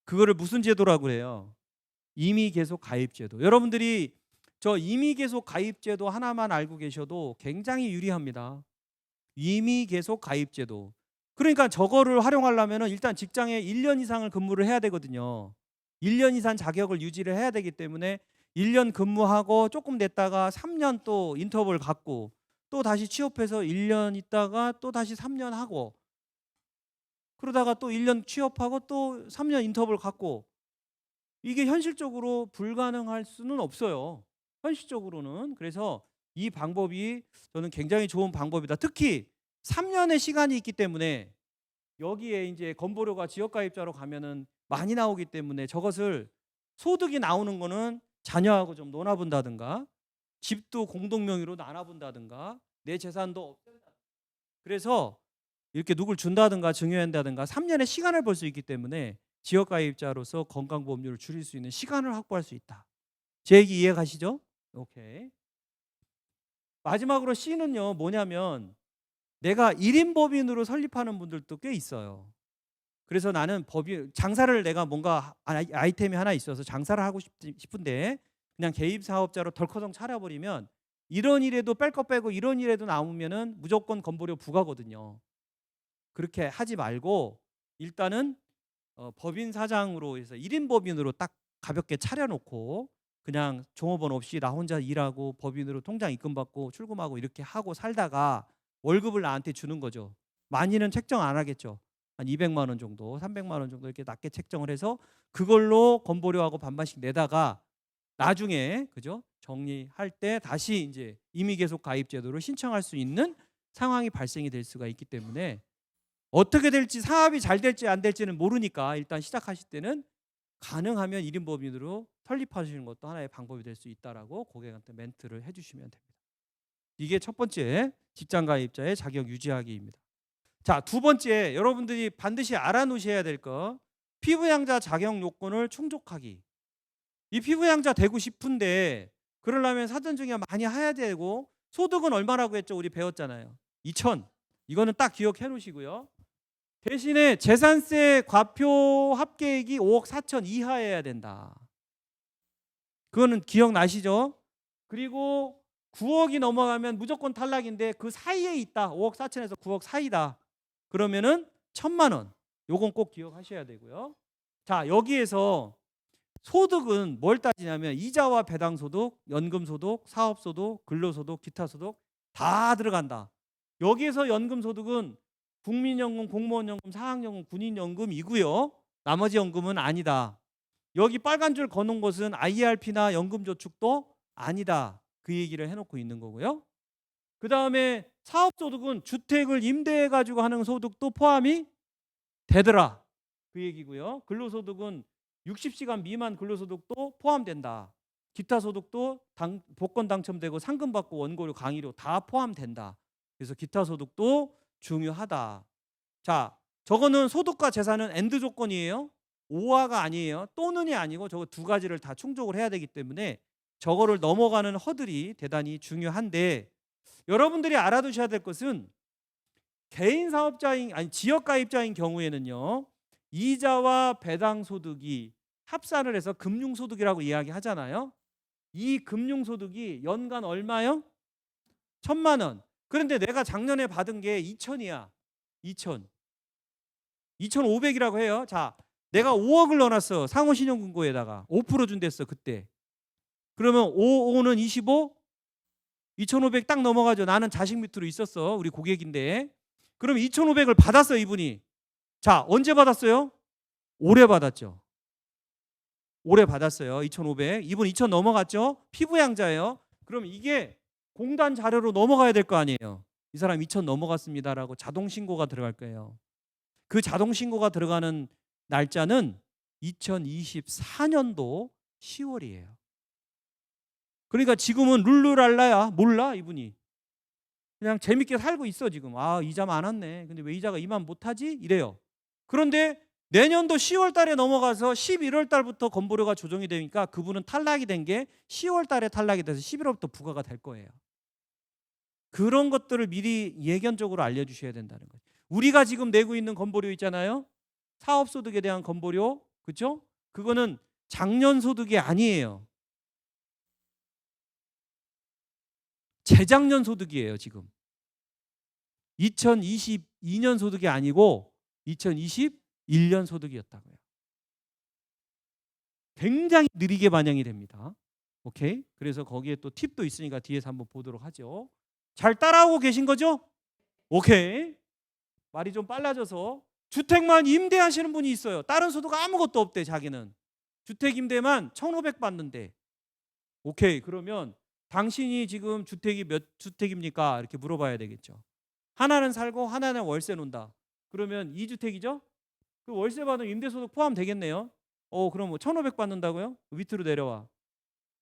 그거를 무슨 제도라고 해요? 임의 계속 가입 제도. 여러분들이 저 임의 계속 가입 제도 하나만 알고 계셔도 굉장히 유리합니다. 임의 계속 가입 제도. 그러니까 저거를 활용하려면 일단 직장에 1년 이상을 근무를 해야 되거든요. 1년 이상 자격을 유지를 해야 되기 때문에 1년 근무하고 조금 냈다가 3년 또 인터벌 갖고 또 다시 취업해서 1년 있다가 또 다시 3년 하고, 그러다가 또 1년 취업하고 또 3년 인터벌 갖고, 이게 현실적으로 불가능할 수는 없어요. 현실적으로는. 그래서 이 방법이 저는 굉장히 좋은 방법이다. 특히 3년의 시간이 있기 때문에 여기에 이제 건보료가 지역가입자로 가면은 많이 나오기 때문에 저것을 소득이 나오는 거는 자녀하고 좀 놀아본다든가, 집도 공동명의로 나눠본다든가, 내 재산도 없앤다. 그래서 이렇게 누굴 준다든가 증여한다든가 3년의 시간을 벌 수 있기 때문에 지역가입자로서 건강보험료를 줄일 수 있는 시간을 확보할 수 있다. 제 얘기 이해 가시죠? 오케이. 마지막으로 C는요, 뭐냐면 내가 1인 법인으로 설립하는 분들도 꽤 있어요. 그래서 나는 장사를 내가 뭔가 아이템이 하나 있어서 장사를 하고 싶은데 그냥 개인 사업자로 덜커덩 차려버리면 이런 일에도 뺄 거 빼고 이런 일에도 남으면은 무조건 건보료 부과거든요. 그렇게 하지 말고 일단은 법인 사장으로 해서 1인 법인으로 딱 가볍게 차려놓고 그냥 종업원 없이 나 혼자 일하고 법인으로 통장 입금받고 출금하고 이렇게 하고 살다가 월급을 나한테 주는 거죠. 많이는 책정 안 하겠죠. 한 200만 원 정도, 300만 원 정도 이렇게 낮게 책정을 해서 그걸로 건보료하고 반반씩 내다가 나중에 그죠? 정리할 때 다시 이제 임의 계속 가입 제도를 신청할 수 있는 상황이 발생이 될 수가 있기 때문에 어떻게 될지 사업이 잘 될지 안 될지는 모르니까 일단 시작하실 때는 가능하면 1인 법인으로 설립하시는 것도 하나의 방법이 될 수 있다라고 고객한테 멘트를 해주시면 됩니다. 이게 첫 번째 직장 가입자의 자격 유지하기입니다. 자, 두 번째 여러분들이 반드시 알아놓으셔야 될 거 피부양자 자격 요건을 충족하기. 이 피부양자 되고 싶은데 그러려면 사전 중에 많이 해야 되고 소득은 얼마라고 했죠? 우리 배웠잖아요. 2천. 이거는 딱 기억해 놓으시고요. 대신에 재산세 과표 합계액이 5억 4천 이하여야 된다. 그거는 기억나시죠? 그리고 9억이 넘어가면 무조건 탈락인데 그 사이에 있다. 5억 4천에서 9억 사이다. 그러면은 1,000만 원. 요건 꼭 기억하셔야 되고요. 자, 여기에서 소득은 뭘 따지냐면 이자와 배당소득, 연금소득, 사업소득, 근로소득, 기타소득 다 들어간다. 여기에서 연금소득은 국민연금, 공무원연금, 사학연금, 군인연금이고요. 나머지 연금은 아니다. 여기 빨간 줄 거놓은 것은 IRP나 연금저축도 아니다. 그 얘기를 해놓고 있는 거고요. 그 다음에 사업소득은 주택을 임대해가지고 하는 소득도 포함이 되더라. 그 얘기고요. 근로소득은 60시간 미만 근로소득도 포함된다. 기타 소득도 복권 당첨되고 상금 받고 원고료 강의료 다 포함된다. 그래서 기타 소득도 중요하다. 자, 저거는 소득과 재산은 엔드 조건이에요. 오화가 아니에요. 또는이 아니고 저거 두 가지를 다 충족을 해야 되기 때문에 저거를 넘어가는 허들이 대단히 중요한데 여러분들이 알아두셔야 될 것은 개인 사업자인 지역 가입자인 경우에는요. 이자와 배당 소득이 합산을 해서 금융 소득이라고 이야기하잖아요. 이 금융 소득이 연간 얼마요? 1,000만 원. 그런데 내가 작년에 받은 게 2천이야. 2천. 2,500이라고 해요. 자, 내가 5억을 넣어놨어. 상호신용금고에다가 5% 준댔어 그때. 그러면 5는 25, 2,500 딱 넘어가죠. 나는 자식 밑으로 있었어. 우리 고객인데. 그럼 2,500을 받았어 이분이. 자, 언제 받았어요? 올해 받았죠. 올해 받았어요. 2,500. 이분 2,000 넘어갔죠. 피부양자예요. 그럼 이게 공단 자료로 넘어가야 될 거 아니에요. 이 사람 2,000 넘어갔습니다라고 자동 신고가 들어갈 거예요. 그 자동 신고가 들어가는 날짜는 2024년도 10월이에요. 그러니까 지금은 룰루랄라야. 몰라 이분이. 그냥 재밌게 살고 있어 지금. 아, 이자 많았네. 근데 왜 이자가 이만 못하지? 이래요. 그런데 내년도 10월 달에 넘어가서 11월 달부터 건보료가 조정이 되니까 그분은 탈락이 된 게 10월 달에 탈락이 돼서 11월부터 부과가 될 거예요. 그런 것들을 미리 예견적으로 알려주셔야 된다는 거예요. 우리가 지금 내고 있는 건보료 있잖아요. 사업소득에 대한 건보료. 그렇죠? 그거는 작년 소득이 아니에요. 재작년 소득이에요 지금. 2022년 소득이 아니고 2021년 소득이었다고요. 굉장히 느리게 반영이 됩니다. 오케이? 그래서 거기에 또 팁도 있으니까 뒤에서 한번 보도록 하죠. 잘 따라오고 계신 거죠? 오케이. 말이 좀 빨라져서 주택만 임대하시는 분이 있어요. 다른 소득 아무것도 없대 자기는. 주택 임대만 1,500 받는데. 오케이. 그러면 당신이 지금 주택이 몇 주택입니까? 이렇게 물어봐야 되겠죠. 하나는 살고 하나는 월세 논다. 그러면 2주택이죠? 그 월세 받은 임대소득 포함 되겠네요. 그럼 뭐 1,500 받는다고요? 밑으로 내려와.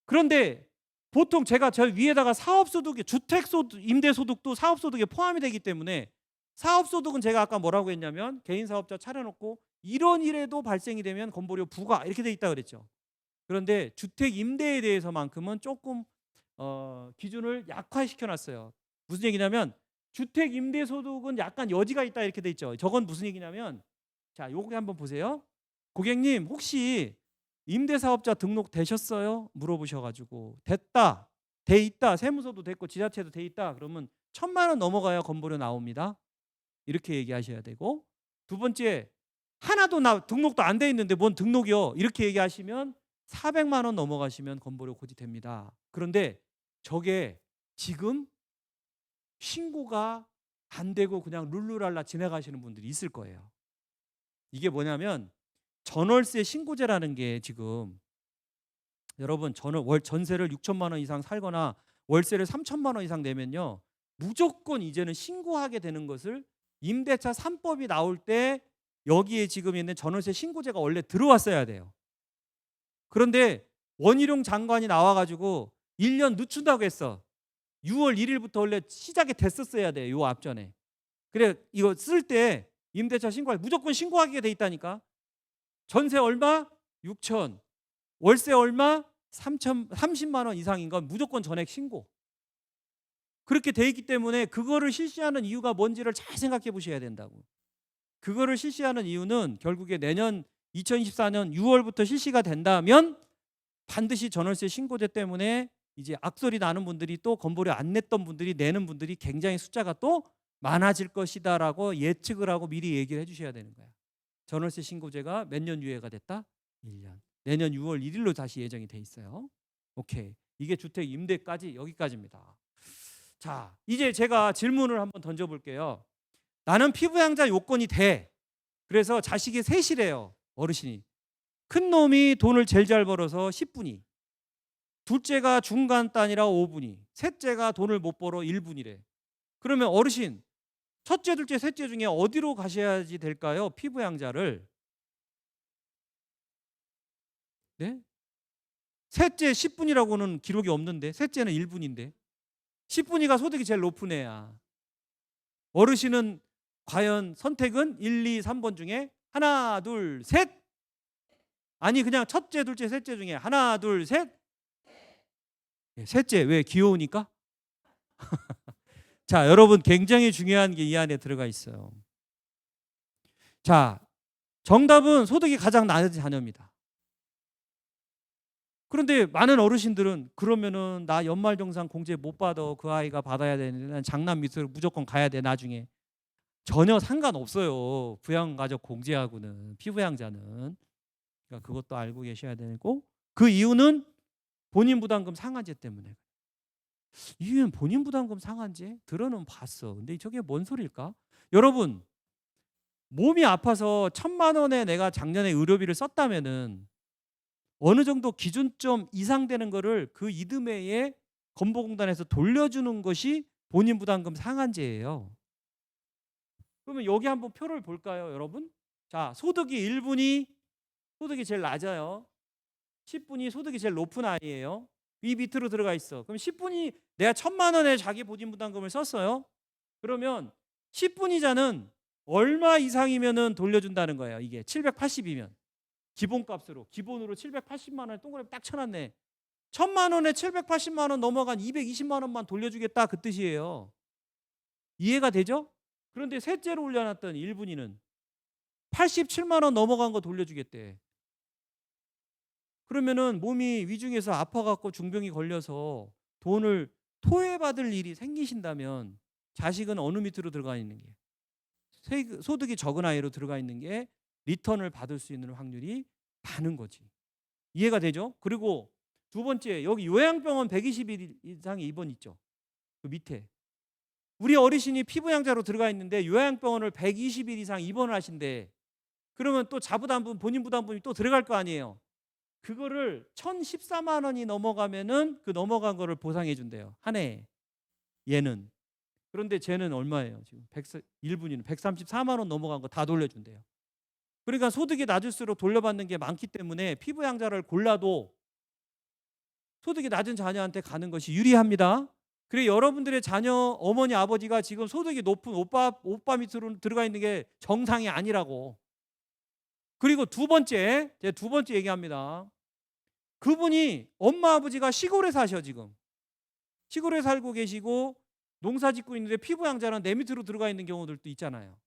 그런데 보통 제가 저 위에다가 사업소득, 주택소득, 임대소득도 사업소득에 포함이 되기 때문에 사업소득은 제가 아까 뭐라고 했냐면 개인사업자 차려놓고 이런 일에도 발생이 되면 건보료 부과 이렇게 돼 있다 그랬죠. 그런데 주택 임대에 대해서만큼은 조금 기준을 약화시켜놨어요. 무슨 얘기냐면 주택 임대소득은 약간 여지가 있다 이렇게 돼 있죠. 저건 무슨 얘기냐면 자, 요거 한번 보세요. 고객님 혹시 임대사업자 등록 되셨어요? 물어보셔가지고 됐다, 돼 있다, 세무서도 됐고 지자체도 돼 있다. 그러면 1,000만 원 넘어가야 건보료 나옵니다. 이렇게 얘기하셔야 되고, 두 번째 하나도 등록도 안 돼 있는데 뭔 등록이요? 이렇게 얘기하시면 400만 원 넘어가시면 건보료 고지됩니다. 그런데 저게 지금 신고가 안 되고 그냥 룰루랄라 지나가시는 분들이 있을 거예요. 이게 뭐냐면 전월세 신고제라는 게 지금 여러분 전세를 6천만 원 이상 살거나 월세를 3천만 원 이상 내면요, 무조건 이제는 신고하게 되는 것을 임대차 3법이 나올 때 여기에 지금 있는 전월세 신고제가 원래 들어왔어야 돼요. 그런데 원희룡 장관이 나와가지고 1년 늦춘다고 했어. 6월 1일부터 원래 시작이 됐었어야 돼요. 요 앞전에. 그래 이거 쓸 때 임대차 신고할 무조건 신고하게 돼 있다니까. 전세 얼마? 6천. 월세 얼마? 30만 원 이상인 건 무조건 전액 신고. 그렇게 돼 있기 때문에 그거를 실시하는 이유가 뭔지를 잘 생각해 보셔야 된다고. 그거를 실시하는 이유는 결국에 내년 2024년 6월부터 실시가 된다면 반드시 전월세 신고제 때문에 이제 악소리 나는 분들이 또 건보료 안 냈던 분들이 내는 분들이 굉장히 숫자가 또 많아질 것이다라고 예측을 하고 미리 얘기를 해주셔야 되는 거야. 전월세 신고제가 몇 년 유예가 됐다? 1년. 내년 6월 1일로 다시 예정이 돼 있어요. 오케이. 이게 주택 임대까지 여기까지입니다. 자, 이제 제가 질문을 한번 던져볼게요. 나는 피부양자 요건이 돼. 그래서 자식이 셋이래요. 어르신이. 큰 놈이 돈을 제일 잘 벌어서 10분이, 둘째가 중간 단이라 5분이, 셋째가 돈을 못 벌어 1분이래. 그러면 어르신, 첫째, 둘째, 셋째 중에 어디로 가셔야지 될까요? 피부양자를. 네? 셋째 10분이라고는 기록이 없는데, 셋째는 1분인데 10분이가 소득이 제일 높은 애야. 어르신은 과연 선택은 1, 2, 3번 중에 하나, 둘, 셋? 아니 그냥 첫째, 둘째, 셋째 중에 하나, 둘, 셋? 셋째. 왜? 귀여우니까? 자, 여러분 굉장히 중요한 게 이 안에 들어가 있어요. 자, 정답은 소득이 가장 낮은 자녀입니다. 그런데 많은 어르신들은 그러면은 나 연말정산 공제 못 받아. 그 아이가 받아야 되는데 난 장남 밑으로 무조건 가야 돼 나중에. 전혀 상관없어요. 부양가족 공제하고는, 피부양자는. 그러니까 그것도 알고 계셔야 되고, 그 이유는 본인 부담금 상한제 때문에. 이유는 본인 부담금 상한제? 들어는 봤어. 근데 저게 뭔 소리일까? 여러분, 몸이 아파서 1,000만 원에 내가 작년에 의료비를 썼다면은 어느 정도 기준점 이상 되는 거를 그 이듬해에 건보공단에서 돌려주는 것이 본인 부담금 상한제예요. 그러면 여기 한번 표를 볼까요, 여러분? 자, 소득이 1분이 소득이 제일 낮아요. 10분이 소득이 제일 높은 아이예요. 이 밑으로 들어가 있어. 그럼 10분이 내가 1,000만 원의 자기 보증 부담금을 썼어요. 그러면 10분이자는 얼마 이상이면은 돌려준다는 거예요. 이게 780이면 기본값으로, 기본으로 780만 원을 동그라미 딱 쳐놨네. 1,000만 원에 780만 원 넘어간 220만 원만 돌려주겠다, 그 뜻이에요. 이해가 되죠? 그런데 셋째로 올려놨던 1분위는 87만 원 넘어간 거 돌려주겠대. 그러면은 몸이 위중해서 아파갖고 중병이 걸려서 돈을 토해받을 일이 생기신다면 자식은 어느 밑으로 들어가 있는 게, 소득이 적은 아이로 들어가 있는 게 리턴을 받을 수 있는 확률이 많은 거지. 이해가 되죠? 그리고 두 번째, 여기 요양병원 120일 이상 입원 있죠. 그 밑에 우리 어르신이 피부양자로 들어가 있는데 요양병원을 120일 이상 입원을 하신대. 그러면 또 자부담분, 본인 부담분이 또 들어갈 거 아니에요. 그거를 1,014만 원이 넘어가면은 그 넘어간 거를 보상해 준대요, 한 해에. 얘는. 그런데 쟤는 얼마예요? 지금 1분위는 134만 원 넘어간 거 다 돌려준대요. 그러니까 소득이 낮을수록 돌려받는 게 많기 때문에 피부양자를 골라도 소득이 낮은 자녀한테 가는 것이 유리합니다. 그래, 여러분들의 자녀 어머니 아버지가 지금 소득이 높은 오빠 밑으로 들어가 있는 게 정상이 아니라고. 그리고 두 번째, 제가 두 번째 얘기합니다. 그분이 엄마 아버지가 시골에 사셔. 지금 시골에 살고 계시고 농사 짓고 있는데 피부양자는 내 밑으로 들어가 있는 경우들도 있잖아요.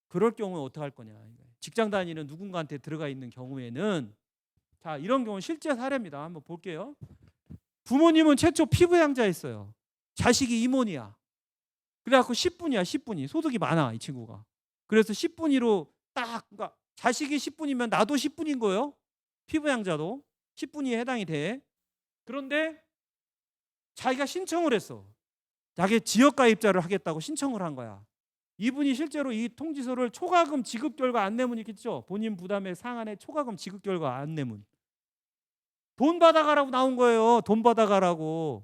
그럴 경우에 어떻게 할 거냐. 직장 다니는 누군가한테 들어가 있는 경우에는, 자, 이런 경우는 실제 사례입니다. 한번 볼게요. 부모님은 최초 피부양자였어요. 자식이 임원이야. 그래갖고 10분이야, 10분이. 소득이 많아, 이 친구가. 그래서 10분위로 딱, 그러니까 자식이 10분이면 나도 10분인 거예요. 피부양자도 10분위에 해당이 돼. 그런데 자기가 신청을 했어. 자기 지역가입자를 하겠다고 신청을 한 거야. 이분이 실제로 이 통지서를 초과금 지급 결과 안내문 있겠죠. 본인 부담의 상한의 초과금 지급 결과 안내문. 돈 받아가라고 나온 거예요. 돈 받아가라고.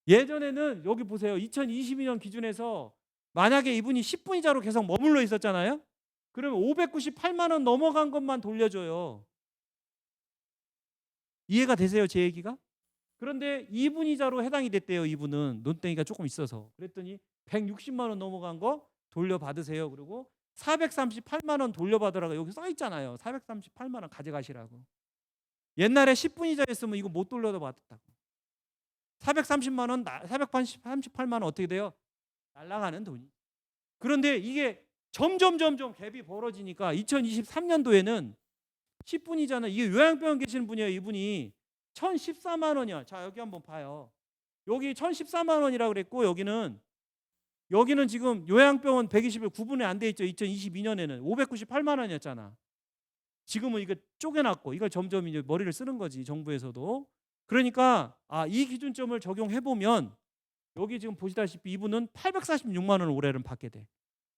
예전에는 여기 보세요. 2022년 기준에서 만약에 이분이 10분이자로 계속 머물러 있었잖아요. 그러면 598만 원 넘어간 것만 돌려줘요. 이해가 되세요, 제 얘기가? 그런데 2분이자로 해당이 됐대요. 이분은 논땡이가 조금 있어서. 그랬더니 160만 원 넘어간 거 돌려받으세요. 그리고 438만 원 돌려받으라고 여기 써 있잖아요. 438만 원 가져가시라고. 옛날에 10분이자였으면 이거 못 돌려받았다고. 430만 원, 438만 원 어떻게 돼요? 날아가는 돈이. 그런데 이게 점점 갭이 벌어지니까 2023년도에는 10분이잖아요. 이게 요양병원 계시는 분이에요. 이분이 1,014만 원이야. 자, 여기 한번 봐요. 여기 1,014만 원이라고 그랬고 여기는 지금 요양병원 120일 구분이 안 돼 있죠. 2022년에는 598만 원이었잖아. 지금은 이거 쪼개놨고 이걸 점점 이제 머리를 쓰는 거지, 정부에서도. 그러니까 이 기준점을 적용해 보면 여기 지금 보시다시피 이분은 846만 원을 올해는 받게 돼.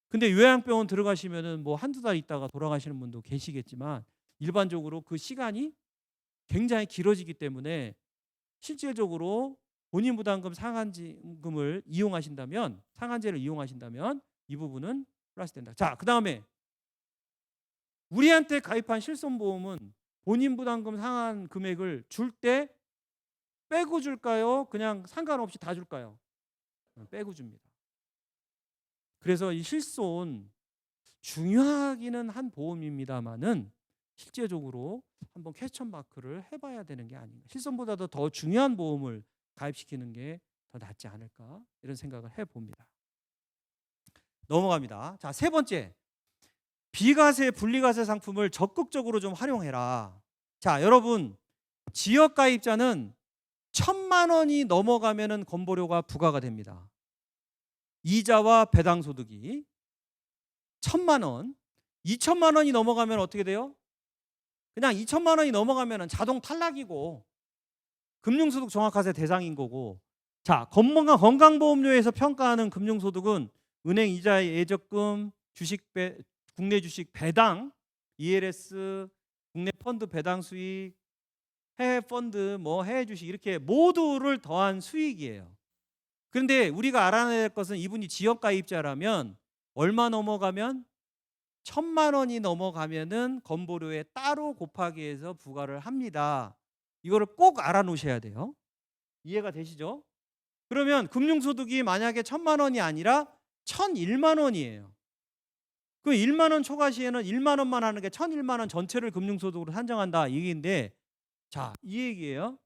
근데 요양병원 들어가시면은 뭐 한두 달 있다가 돌아가시는 분도 계시겠지만 일반적으로 그 시간이 굉장히 길어지기 때문에 실질적으로 본인 부담금 상한제를 이용하신다면 이 부분은 플러스 된다. 자, 그다음에 우리한테 가입한 실손보험은 본인 부담금 상한 금액을 줄 때 빼고 줄까요? 그냥 상관없이 다 줄까요? 빼고 줍니다. 그래서 이 실손 중요하기는 한 보험입니다만은 실제적으로 한번 퀘스천 마크를 해봐야 되는 게 아닌가. 실손보다도 더 중요한 보험을 가입시키는 게 더 낫지 않을까, 이런 생각을 해봅니다. 넘어갑니다. 자, 세 번째, 비과세 분리과세 상품을 적극적으로 좀 활용해라. 자, 여러분, 지역가입자는 1,000만 원이 넘어가면은 건보료가 부과가 됩니다. 이자와 배당소득이 1,000만 원, 2,000만 원이 넘어가면 어떻게 돼요? 그냥 2,000만 원이 넘어가면 자동 탈락이고 금융소득 종합과세 대상인 거고. 자, 건강보험료에서 평가하는 금융소득은 은행 이자의 예적금, 국내 주식 배당, ELS, 국내 펀드 배당 수익, 해외 펀드, 해외 주식 이렇게 모두를 더한 수익이에요. 그런데 우리가 알아야 될 것은 이분이 지역가입자라면 얼마 넘어가면 1,000만 원이 넘어가면은 건보료에 따로 곱하기 해서 부과를 합니다. 이거를 꼭 알아놓으셔야 돼요. 이해가 되시죠? 그러면 금융소득이 만약에 1,000만 원이 아니라 1,001만 원이에요. 그 1만 원 초과 시에는 1만 원만 하는 게 1,001만 원 전체를 금융소득으로 산정한다, 이 얘기인데, 자, 이 얘기예요.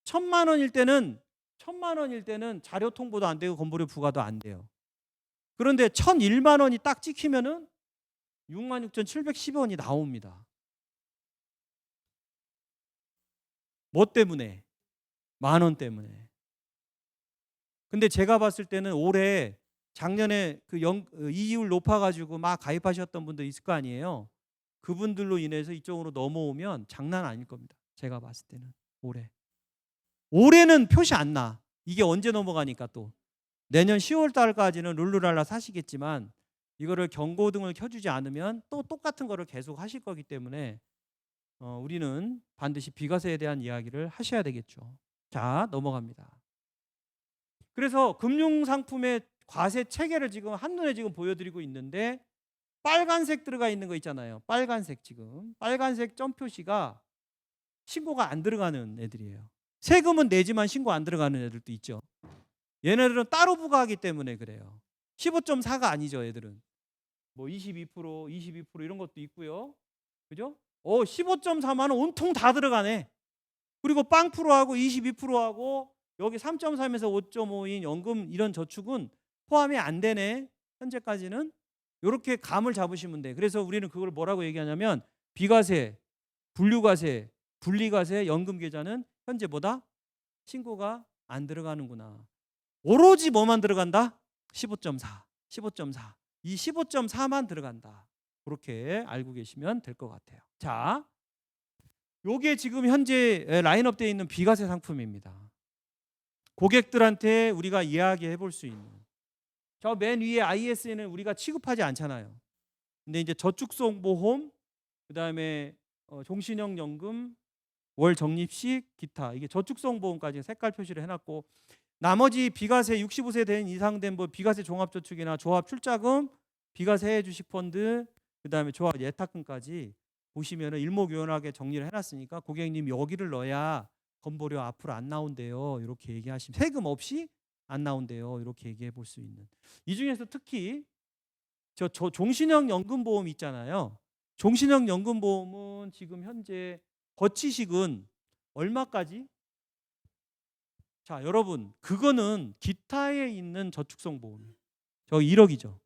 1,000만 원일 때는 자료 통보도 안 되고 건보료 부과도 안 돼요. 그런데 1,001만 원이 딱 찍히면은 66,710원이 나옵니다. 뭐 때문에? 10,000원 때문에. 근데 제가 봤을 때는 올해 작년에 이율 높아가지고 막 가입하셨던 분들 있을 거 아니에요. 그분들로 인해서 이쪽으로 넘어오면 장난 아닐 겁니다. 제가 봤을 때는 올해는 표시 안 나. 이게 언제 넘어가니까 또 내년 10월 달까지는 룰루랄라 사시겠지만 이거를 경고등을 켜주지 않으면 또 똑같은 거를 계속 하실 거기 때문에 우리는 반드시 비과세에 대한 이야기를 하셔야 되겠죠. 자, 넘어갑니다. 그래서 금융상품의 과세 체계를 지금 한눈에 지금 보여드리고 있는데, 빨간색 들어가 있는 거 있잖아요. 빨간색 점 표시가 신고가 안 들어가는 애들이에요. 세금은 내지만 신고 안 들어가는 애들도 있죠. 얘네들은 따로 부과하기 때문에 그래요. 15.4가 아니죠, 애들은. 22% 이런 것도 있고요. 그죠? 15.4만 원 온통 다 들어가네. 그리고 빵프로하고 22%하고 여기 3.3에서 5.5인 연금 이런 저축은 포함이 안 되네. 현재까지는. 이렇게 감을 잡으시면 돼. 그래서 우리는 그걸 뭐라고 얘기하냐면 비과세, 분류과세, 분리과세, 연금계좌는 현재 뭐다? 신고가 안 들어가는구나. 오로지 뭐만 들어간다? 15.4, 15.4. 이 15.4만 들어간다. 그렇게 알고 계시면 될 것 같아요. 자, 요게 지금 현재 라인업 되어 있는 비과세 상품입니다. 고객들한테 우리가 이야기해 볼 수 있는. 저 맨 위에 IS는 우리가 취급하지 않잖아요. 근데 이제 저축성 보험, 그다음에 종신형 연금, 월 적립식, 기타, 이게 저축성 보험까지 색깔 표시를 해놨고, 나머지 비과세 65세 된 이상 된 뭐 비과세 종합저축이나 조합 출자금, 비과세 주식펀드, 그다음에 조합 예탁금까지 보시면은 일목요연하게 정리를 해놨으니까 고객님 여기를 넣어야 건보료 앞으로 안 나온대요. 이렇게 얘기하시면 세금 없이 안 나온대요. 이렇게 얘기해 볼 수 있는. 이 중에서 특히 저 종신형 연금보험 있잖아요. 종신형 연금보험은 지금 현재 거치식은 얼마까지? 자, 여러분, 그거는 기타에 있는 저축성 보험. 저 1억이죠.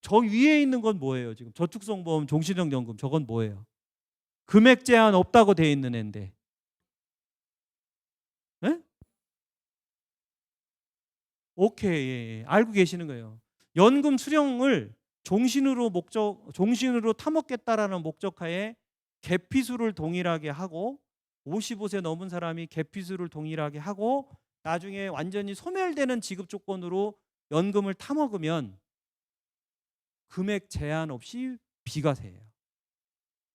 저 위에 있는 건 뭐예요? 지금 저축성 보험, 종신형 연금, 저건 뭐예요? 금액 제한 없다고 돼 있는 앤데. 네? 오케이, 예, 예. 알고 계시는 거예요. 연금 수령을 종신으로 타먹겠다라는 목적하에 개피수를 동일하게 하고 55세 넘은 사람이 개피수를 동일하게 하고 나중에 완전히 소멸되는 지급 조건으로 연금을 타먹으면 금액 제한 없이 비과세예요.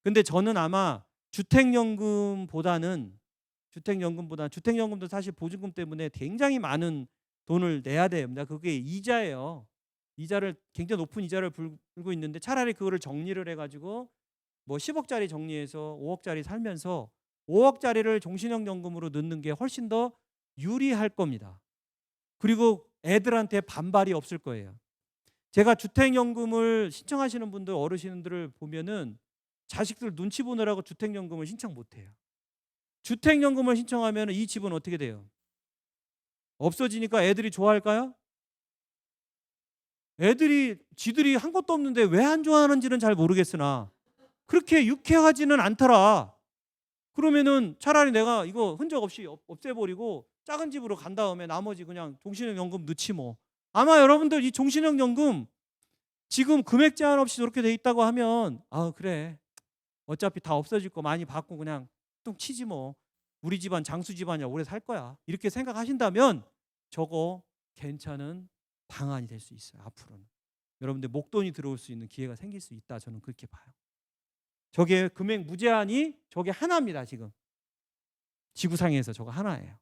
근데 저는 아마 주택연금도 사실 보증금 때문에 굉장히 많은 돈을 내야 됩니다. 그게 이자예요. 굉장히 높은 이자를 불고 있는데 차라리 그거를 정리를 해가지고 뭐 10억짜리 정리해서 5억짜리 살면서 5억짜리를 종신형 연금으로 넣는 게 훨씬 더 유리할 겁니다. 그리고 애들한테 반발이 없을 거예요. 제가 주택연금을 신청하시는 분들, 어르신들을 보면은 자식들 눈치 보느라고 주택연금을 신청 못 해요. 주택연금을 신청하면 이 집은 어떻게 돼요? 없어지니까 애들이 좋아할까요? 애들이 지들이 한 것도 없는데 왜 안 좋아하는지는 잘 모르겠으나 그렇게 유쾌하지는 않더라. 그러면은 차라리 내가 이거 흔적 없이 없애버리고 작은 집으로 간 다음에 나머지 그냥 종신형 연금 넣지 뭐. 아마 여러분들 이 종신형 연금 지금 금액 제한 없이 저렇게 돼 있다고 하면 아 그래 어차피 다 없어질 거 많이 받고 그냥 뚱 치지 뭐. 우리 집안 장수 집안이야 오래 살 거야. 이렇게 생각하신다면 저거 괜찮은 방안이 될 수 있어요. 앞으로는. 여러분들 목돈이 들어올 수 있는 기회가 생길 수 있다. 저는 그렇게 봐요. 저게 금액 무제한이 저게 하나입니다. 지금 지구상에서 저거 하나예요.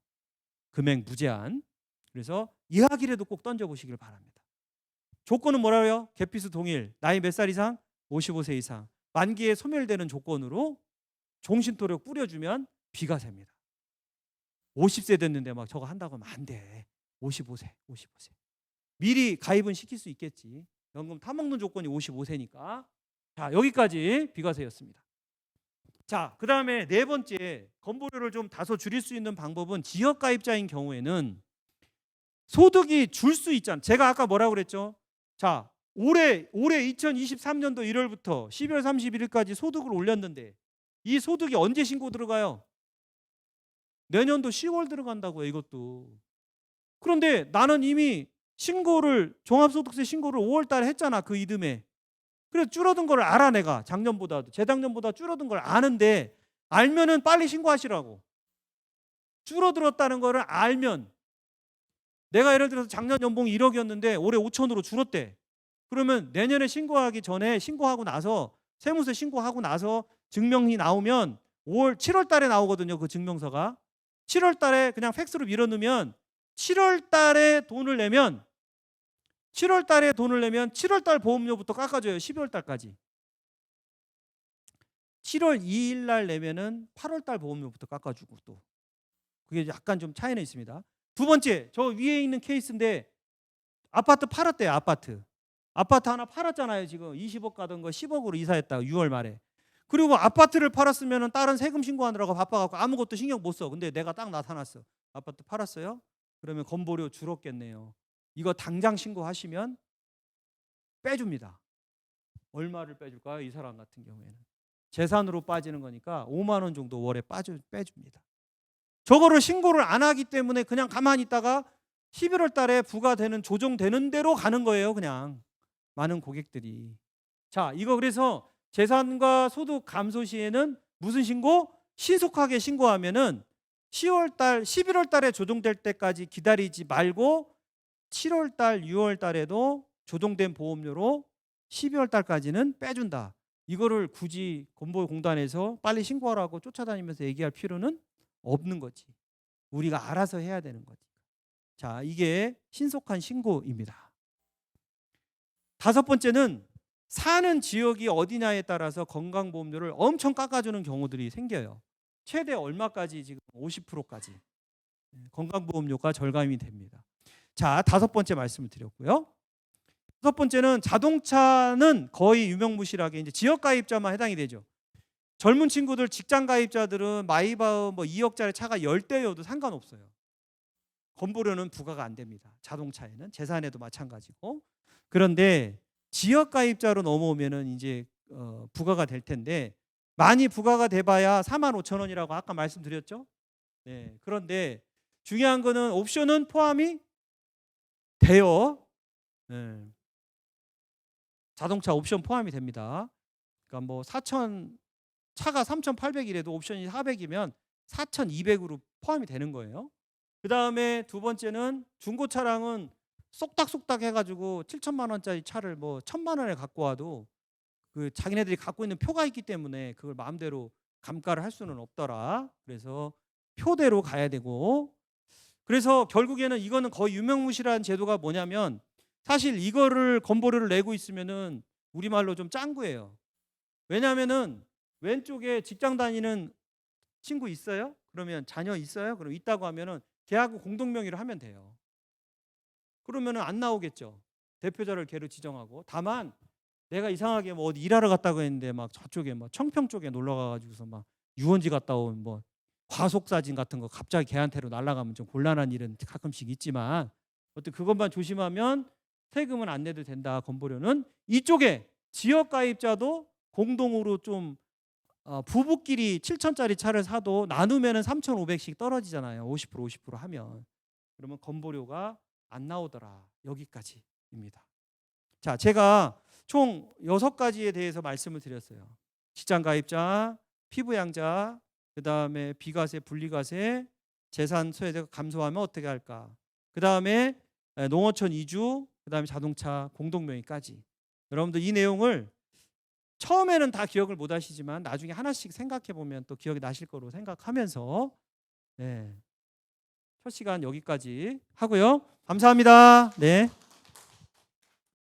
금액 무제한. 그래서 이야기라도 꼭 던져보시길 바랍니다. 조건은 뭐라고요? 개피수 동일, 나이 몇 살 이상? 55세 이상. 만기에 소멸되는 조건으로 종신토록 뿌려주면 비과세입니다. 50세 됐는데 막 저거 한다고 하면 안 돼. 55세. 미리 가입은 시킬 수 있겠지. 연금 타먹는 조건이 55세니까. 자, 여기까지 비과세였습니다. 자, 그 다음에 네 번째, 건보료를 좀 다소 줄일 수 있는 방법은 지역가입자인 경우에는 소득이 줄 수 있잖아요. 제가 아까 뭐라고 그랬죠? 자, 올해 2023년도 1월부터 12월 31일까지 소득을 올렸는데 이 소득이 언제 신고 들어가요? 내년도 10월 들어간다고요, 이것도. 그런데 나는 이미 종합소득세 신고를 5월 달에 했잖아, 그 이듬해. 그래서 줄어든 걸 알아, 내가. 재작년보다 줄어든 걸 아는데 알면은 빨리 신고하시라고. 줄어들었다는 거를 알면 내가 예를 들어서 작년 연봉이 1억이었는데 올해 5천으로 줄었대. 그러면 내년에 신고하기 전에 신고하고 나서 세무세 신고하고 나서 증명이 나오면 7월 달에 나오거든요. 그 증명서가. 7월 달에 그냥 팩스로 밀어넣으면 7월 달에 돈을 내면 7월 달 보험료부터 깎아줘요. 12월 달까지. 7월 2일 날 내면은 8월 달 보험료부터 깎아주고 또. 그게 약간 좀 차이는 있습니다. 두 번째, 저 위에 있는 케이스인데 아파트 팔았대요. 아파트 하나 팔았잖아요. 지금 20억 가던 거 10억으로 이사했다. 6월 말에. 그리고 아파트를 팔았으면 다른 세금 신고하느라고 바빠갖고 아무것도 신경 못 써. 근데 내가 딱 나타났어. 아파트 팔았어요? 그러면 건보료 줄었겠네요. 이거 당장 신고하시면 빼줍니다. 얼마를 빼줄까요? 이 사람 같은 경우에는 재산으로 빠지는 거니까 5만 원 정도 월에 빼줍니다. 저거를 신고를 안 하기 때문에 그냥 가만히 있다가 11월 달에 부과되는 조정되는 대로 가는 거예요. 그냥 많은 고객들이. 자, 이거 그래서 재산과 소득 감소 시에는 무슨 신고? 신속하게 신고하면은 10월 달, 11월 달에 조정될 때까지 기다리지 말고 7월 달, 6월 달에도 조정된 보험료로 12월 달까지는 빼준다. 이거를 굳이 건보공단에서 빨리 신고하라고 쫓아다니면서 얘기할 필요는 없는 거지. 우리가 알아서 해야 되는 거지. 자, 이게 신속한 신고입니다. 다섯 번째는 사는 지역이 어디냐에 따라서 건강보험료를 엄청 깎아주는 경우들이 생겨요. 최대 얼마까지? 지금 50%까지 건강보험료가 절감이 됩니다. 자, 다섯 번째 말씀을 드렸고요. 다섯 번째는 자동차는 거의 유명무실하게 이제 지역가입자만 해당이 되죠. 젊은 친구들, 직장가입자들은 마이바흐 뭐 2억짜리 차가 10대여도 상관없어요. 건보료는 부과가 안 됩니다. 자동차에는 재산에도 마찬가지고. 그런데 지역가입자로 넘어오면은 이제 부과가 될 텐데 많이 부과가 돼봐야 4만 5천 원이라고 아까 말씀드렸죠. 네, 그런데 중요한 거는 옵션은 포함이 돼요. 네. 자동차 옵션 포함이 됩니다. 그러니까 뭐 4천 차가 3,800이라도 옵션이 400이면 4,200으로 포함이 되는 거예요. 그 다음에 두 번째는 중고차량은 쏙닥쏙닥 해가지고 7천만 원짜리 차를 뭐 1,000만 원에 갖고 와도 그 자기네들이 갖고 있는 표가 있기 때문에 그걸 마음대로 감가를 할 수는 없더라. 그래서 표대로 가야 되고, 그래서 결국에는 이거는 거의 유명무실한 제도가 뭐냐면 사실 이거를 건보료를 내고 있으면은 우리말로 좀 짱구예요. 왜냐하면은 왼쪽에 직장 다니는 친구 있어요? 그러면 자녀 있어요? 그럼 있다고 하면은 걔하고 공동명의로 하면 돼요. 그러면은 안 나오겠죠. 대표자를 걔로 지정하고. 다만 내가 이상하게 뭐 어디 일하러 갔다고 했는데 막 저쪽에 뭐 청평 쪽에 놀러 가가지고서 막 유원지 갔다 온 뭐 과속 사진 같은 거 갑자기 걔한테로 날아가면 좀 곤란한 일은 가끔씩 있지만 어떤 그것만 조심하면 세금은 안 내도 된다. 건보료는 이쪽에 지역 가입자도 공동으로 좀 부부끼리 7천짜리 차를 사도 나누면은 3,500씩 떨어지잖아요. 50% 하면. 그러면 건보료가 안 나오더라. 여기까지입니다. 자, 제가 총 6가지에 대해서 말씀을 드렸어요. 직장 가입자, 피부양자, 그다음에 비과세, 분리과세, 재산 소외가 감소하면 어떻게 할까? 그다음에 농어촌 이주, 그다음에 자동차 공동명의까지. 여러분들 이 내용을 처음에는 다 기억을 못 하시지만 나중에 하나씩 생각해 보면 또 기억이 나실 거로 생각하면서 네. 첫 시간 여기까지 하고요. 감사합니다. 네.